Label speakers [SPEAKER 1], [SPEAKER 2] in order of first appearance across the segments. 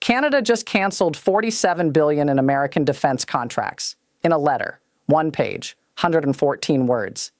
[SPEAKER 1] Canada just canceled $47 billion in American defense contracts in a letter, one page, 114 words.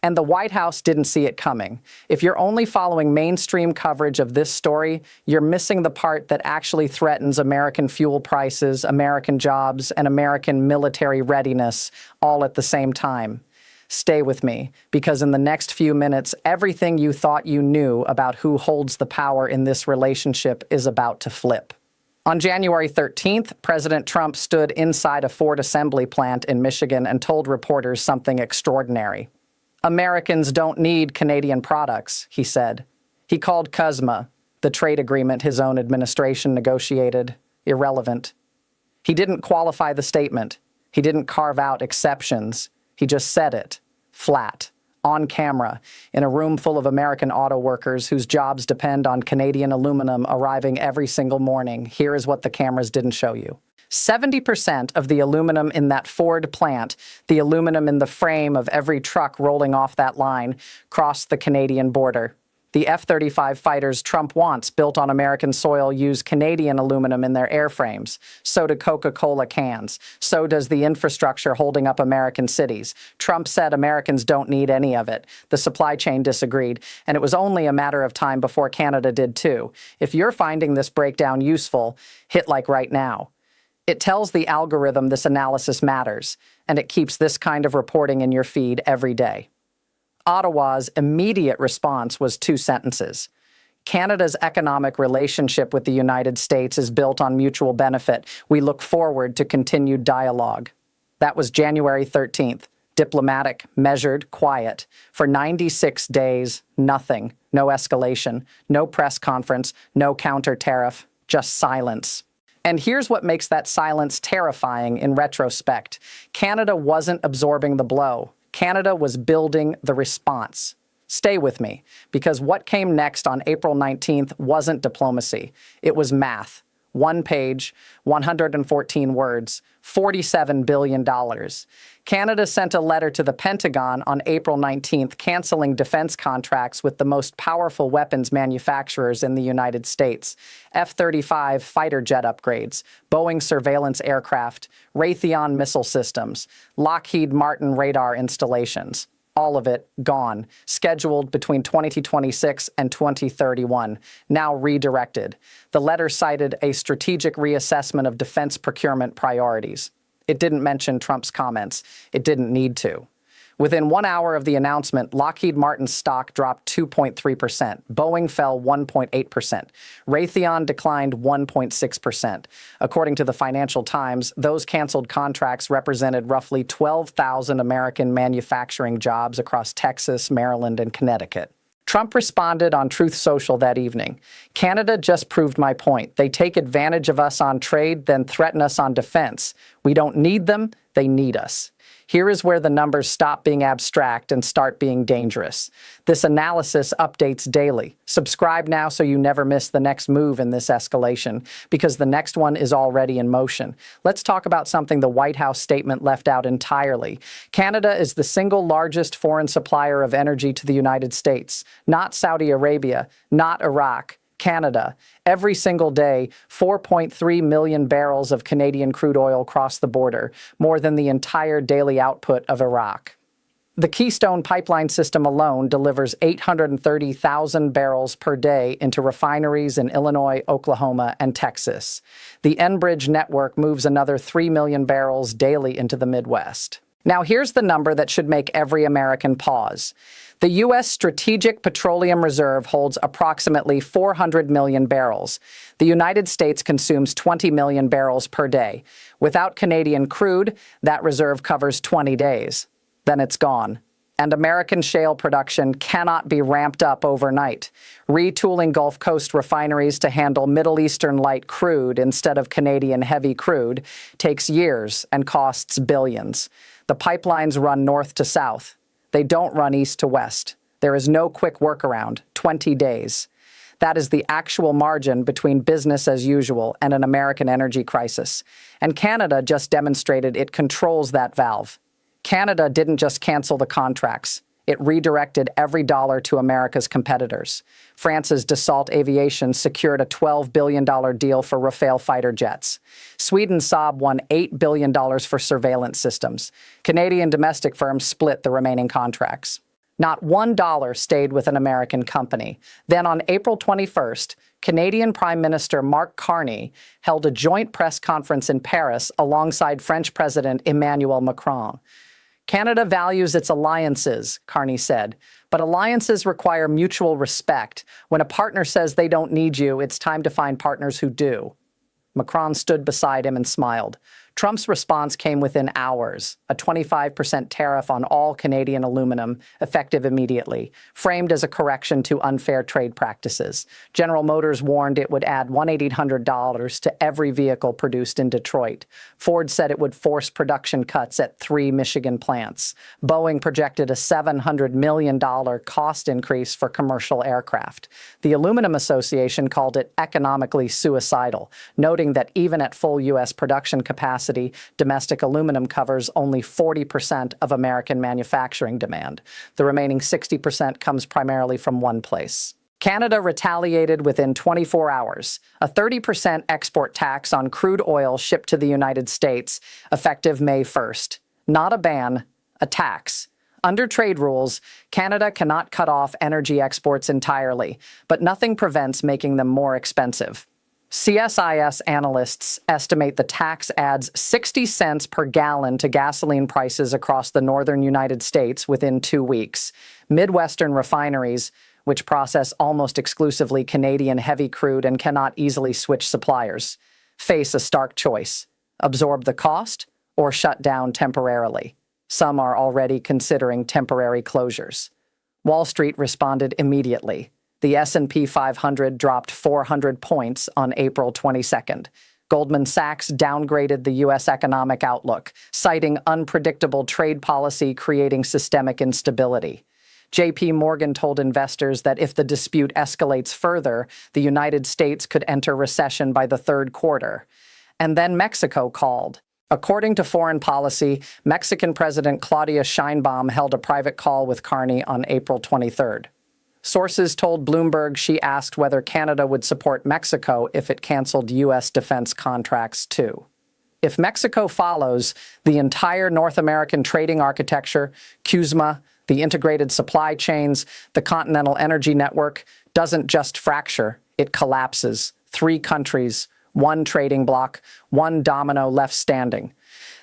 [SPEAKER 1] And the White House didn't see it coming. If you're only following mainstream coverage of this story, you're missing the part that actually threatens American fuel prices, American jobs, and American military readiness all at the same time. Stay with me, because in the next few minutes, everything you thought you knew about who holds the power in this relationship is about to flip. On January 13th, President Trump stood inside a Ford assembly plant in Michigan and told reporters something extraordinary. Americans don't need Canadian products, he said. He called CUSMA, the trade agreement his own administration negotiated, irrelevant. He didn't qualify the statement. He didn't carve out exceptions. He just said it, flat, on camera, in a room full of American auto workers whose jobs depend on Canadian aluminum arriving every single morning. Here is what the cameras didn't show you. 70% of the aluminum in that Ford plant, the aluminum in the frame of every truck rolling off that line, crossed the Canadian border. The F-35 fighters Trump wants built on American soil use Canadian aluminum in their airframes. So do Coca-Cola cans. So does the infrastructure holding up American cities. Trump said Americans don't need any of it. The supply chain disagreed, and it was only a matter of time before Canada did too. If you're finding this breakdown useful, hit like right now. It tells the algorithm this analysis matters, and it keeps this kind of reporting in your feed every day. Ottawa's immediate response was two sentences. Canada's economic relationship with the United States is built on mutual benefit. We look forward to continued dialogue. That was January 13th. Diplomatic, measured, quiet. For 96 days, nothing. No escalation, no press conference, no counter tariff, just silence. And here's what makes that silence terrifying in retrospect. Canada wasn't absorbing the blow. Canada was building the response. Stay with me, because what came next on April 19th wasn't diplomacy. It was math. One page, 114 words, $47 billion. Canada sent a letter to the Pentagon on April 19th canceling defense contracts with the most powerful weapons manufacturers in the United States. F-35 fighter jet upgrades, Boeing surveillance aircraft, Raytheon missile systems, Lockheed Martin radar installations. All of it gone, scheduled between 2026 and 2031, now redirected. The letter cited a strategic reassessment of defense procurement priorities. It didn't mention Trump's comments. It didn't need to. Within 1 hour of the announcement, Lockheed Martin's stock dropped 2.3%. Boeing fell 1.8%. Raytheon declined 1.6%. According to the Financial Times, those canceled contracts represented roughly 12,000 American manufacturing jobs across Texas, Maryland, and Connecticut. Trump responded on Truth Social that evening. Canada just proved my point. They take advantage of us on trade, then threaten us on defense. We don't need them, they need us. Here is where the numbers stop being abstract and start being dangerous. This analysis updates daily. Subscribe now so you never miss the next move in this escalation, because the next one is already in motion. Let's talk about something the White House statement left out entirely. Canada is the single largest foreign supplier of energy to the United States, not Saudi Arabia, not Iraq. Canada. Every single day, 4.3 million barrels of Canadian crude oil cross the border, more than the entire daily output of Iraq. The Keystone pipeline system alone delivers 830,000 barrels per day into refineries in Illinois, Oklahoma, and Texas. The Enbridge network moves another 3 million barrels daily into the Midwest. Now here's the number that should make every American pause. The U.S. Strategic Petroleum Reserve holds approximately 400 million barrels. The United States consumes 20 million barrels per day. Without Canadian crude, that reserve covers 20 days. Then it's gone. And American shale production cannot be ramped up overnight. Retooling Gulf Coast refineries to handle Middle Eastern light crude instead of Canadian heavy crude takes years and costs billions. The pipelines run north to south. They don't run east to west. There is no quick workaround, 20 days. That is the actual margin between business as usual and an American energy crisis. And Canada just demonstrated it controls that valve. Canada didn't just cancel the contracts. It redirected every dollar to America's competitors. France's Dassault Aviation secured a $12 billion deal for Rafale fighter jets. Sweden's Saab won $8 billion for surveillance systems. Canadian domestic firms split the remaining contracts. Not $1 stayed with an American company. Then on April 21st, Canadian Prime Minister Mark Carney held a joint press conference in Paris alongside French President Emmanuel Macron. Canada values its alliances, Carney said, but alliances require mutual respect. When a partner says they don't need you, it's time to find partners who do. Macron stood beside him and smiled. Trump's response came within hours, a 25% tariff on all Canadian aluminum, effective immediately, framed as a correction to unfair trade practices. General Motors warned it would add $1,800 to every vehicle produced in Detroit. Ford said it would force production cuts at 3 Michigan plants. Boeing projected a $700 million cost increase for commercial aircraft. The Aluminum Association called it economically suicidal, noting that even at full U.S. production capacity, domestic aluminum covers only 40% of American manufacturing demand. The remaining 60% comes primarily from one place. Canada retaliated within 24 hours. A 30% export tax on crude oil shipped to the United States, effective May 1st. Not a ban, a tax. Under trade rules, Canada cannot cut off energy exports entirely, but nothing prevents making them more expensive. CSIS analysts estimate the tax adds 60 cents per gallon to gasoline prices across the northern United States within 2 weeks. Midwestern refineries, which process almost exclusively Canadian heavy crude and cannot easily switch suppliers, face a stark choice: absorb the cost or shut down temporarily. Some are already considering temporary closures. Wall Street responded immediately. The S&P 500 dropped 400 points on April 22nd. Goldman Sachs downgraded the U.S. economic outlook, citing unpredictable trade policy creating systemic instability. J.P. Morgan told investors that if the dispute escalates further, the United States could enter recession by the third quarter. And then Mexico called. According to Foreign Policy, Mexican President Claudia Sheinbaum held a private call with Carney on April 23rd. Sources told Bloomberg she asked whether Canada would support Mexico if it canceled U.S. defense contracts too. If Mexico follows, the entire North American trading architecture, CUSMA, the integrated supply chains, the continental energy network, doesn't just fracture, it collapses. 3 countries, 1 trading bloc, 1 domino left standing.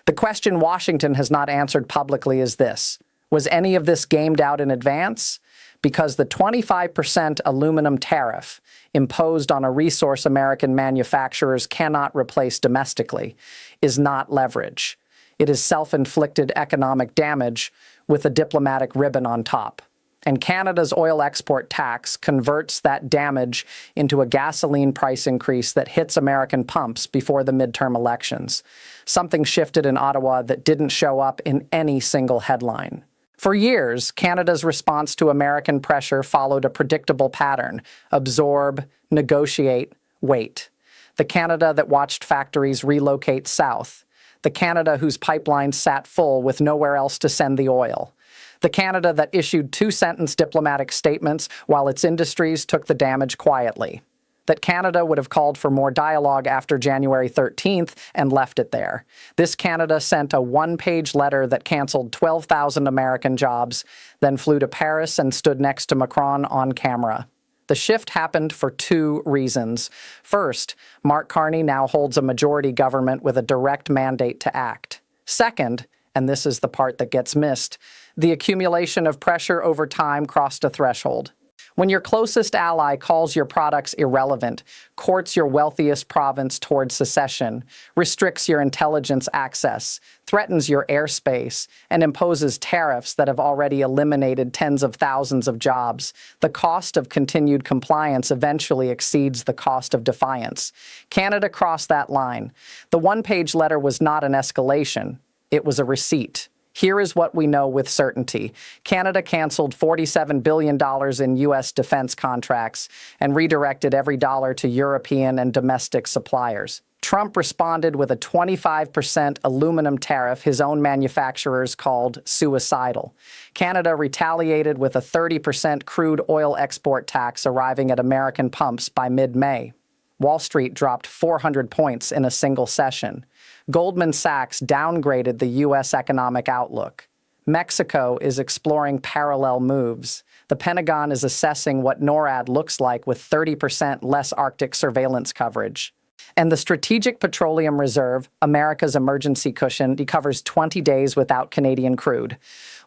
[SPEAKER 1] The question Washington has not answered publicly is this: was any of this gamed out in advance? Because the 25% aluminum tariff imposed on a resource American manufacturers cannot replace domestically is not leverage. It is self-inflicted economic damage with a diplomatic ribbon on top. And Canada's oil export tax converts that damage into a gasoline price increase that hits American pumps before the midterm elections. Something shifted in Ottawa that didn't show up in any single headline. For years, Canada's response to American pressure followed a predictable pattern: absorb, negotiate, wait. The Canada that watched factories relocate south. The Canada whose pipelines sat full with nowhere else to send the oil. The Canada that issued 2-sentence diplomatic statements while its industries took the damage quietly. That Canada would have called for more dialogue after January 13th and left it there. This Canada sent a 1-page letter that canceled 12,000 American jobs, then flew to Paris and stood next to Macron on camera. The shift happened for 2 reasons. First, Mark Carney now holds a majority government with a direct mandate to act. Second, and this is the part that gets missed, the accumulation of pressure over time crossed a threshold. When your closest ally calls your products irrelevant, courts your wealthiest province toward secession, restricts your intelligence access, threatens your airspace, and imposes tariffs that have already eliminated tens of thousands of jobs, the cost of continued compliance eventually exceeds the cost of defiance. Canada crossed that line. The 1-page letter was not an escalation. It was a receipt. Here is what we know with certainty. Canada canceled $47 billion in U.S. defense contracts and redirected every dollar to European and domestic suppliers. Trump responded with a 25% aluminum tariff his own manufacturers called suicidal. Canada retaliated with a 30% crude oil export tax arriving at American pumps by mid-May. Wall Street dropped 400 points in a single session. Goldman Sachs downgraded the U.S. economic outlook. Mexico is exploring parallel moves. The Pentagon is assessing what NORAD looks like with 30% less Arctic surveillance coverage. And the Strategic Petroleum Reserve, America's emergency cushion, covers 20 days without Canadian crude.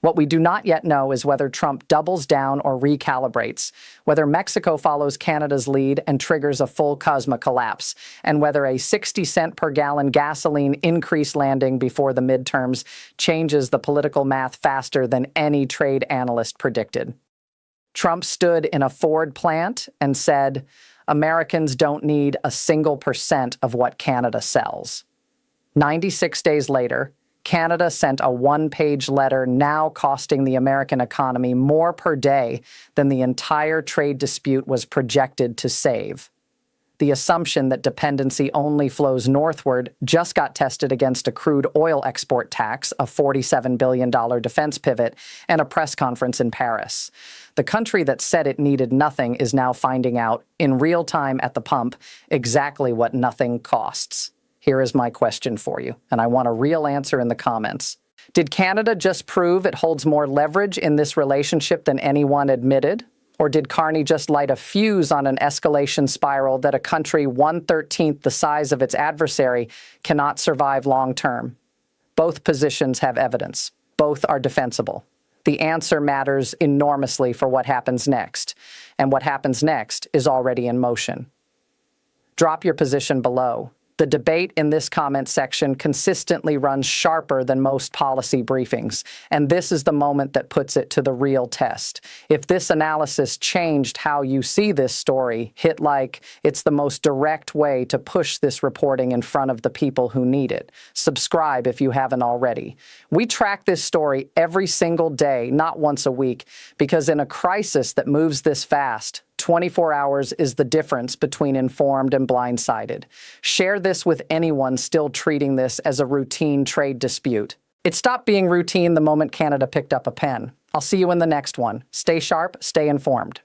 [SPEAKER 1] What we do not yet know is whether Trump doubles down or recalibrates, whether Mexico follows Canada's lead and triggers a full CUSMA collapse, and whether a 60-cent per gallon gasoline increase landing before the midterms changes the political math faster than any trade analyst predicted. Trump stood in a Ford plant and said, Americans don't need a single % of what Canada sells. 96 days later, Canada sent a one-page letter now costing the American economy more per day than the entire trade dispute was projected to save. The assumption that dependency only flows northward just got tested against a crude oil export tax, a $47 billion defense pivot, and a press conference in Paris. The country that said it needed nothing is now finding out, in real time at the pump, exactly what nothing costs. Here is my question for you, and I want a real answer in the comments. Did Canada just prove it holds more leverage in this relationship than anyone admitted? Or did Carney just light a fuse on an escalation spiral that a country 1/13 the size of its adversary cannot survive long-term? Both positions have evidence. Both are defensible. The answer matters enormously for what happens next, and what happens next is already in motion. Drop your position below. The debate in this comment section consistently runs sharper than most policy briefings, and this is the moment that puts it to the real test. If this analysis changed how you see this story, hit like. It's the most direct way to push this reporting in front of the people who need it. Subscribe if you haven't already. We track this story every single day, not once a week, because in a crisis that moves this fast, 24 hours is the difference between informed and blindsided. Share this with anyone still treating this as a routine trade dispute. It stopped being routine the moment Canada picked up a pen. I'll see you in the next one. Stay sharp, stay informed.